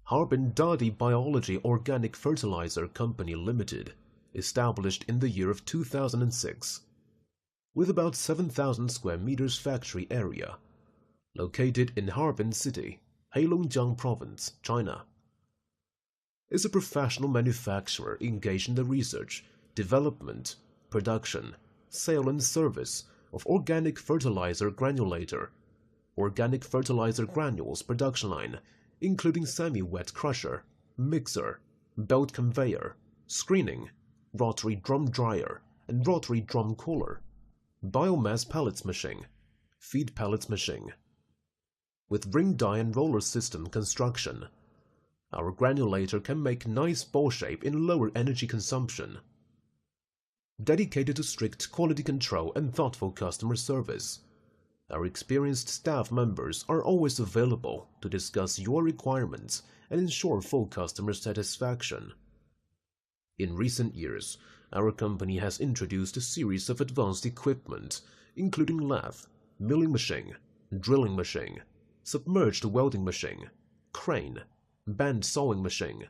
Harbin Dadi Biology Organic Fertilizer Company Limited, established in the year of 2006, with about 7,000 square meters factory area, located in Harbin City, Heilongjiang Province, China. Is a professional manufacturer engaged in the research, development, production, sale and service of organic fertilizer granulator, organic fertilizer granules production line, including semi-wet crusher, mixer, belt conveyor, screening, rotary drum dryer and rotary drum cooler, biomass pellets machine, feed pellets machine. With ring die and roller system construction, our granulator can make nice ball shape in lower energy consumption. Dedicated to strict quality control and thoughtful customer service, our experienced staff members are always available to discuss your requirements and ensure full customer satisfaction. In recent years, our company has introduced a series of advanced equipment, including lathe, milling machine, drilling machine, submerged welding machine, crane, band sawing machine.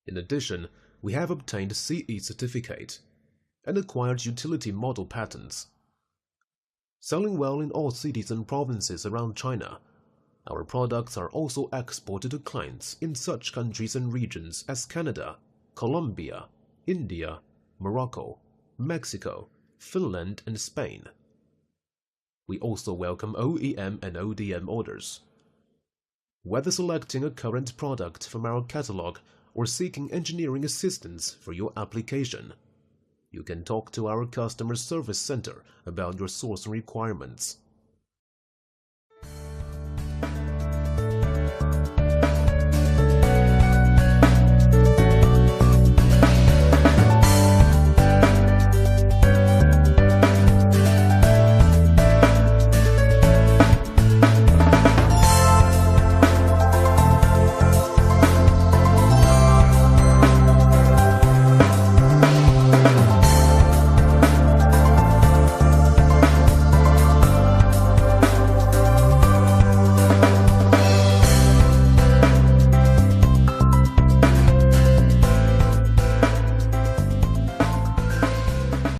In addition, we have obtained CE certificate and acquired utility model patents. Selling well in all cities and provinces around China, our products are also exported to clients in such countries and regions as Canada, Colombia, India, Morocco, Mexico, Finland, and Spain. We also welcome OEM and ODM orders. Whether selecting a current product from our catalog or seeking engineering assistance for your application, you can talk to our customer service center about your sourcing requirements.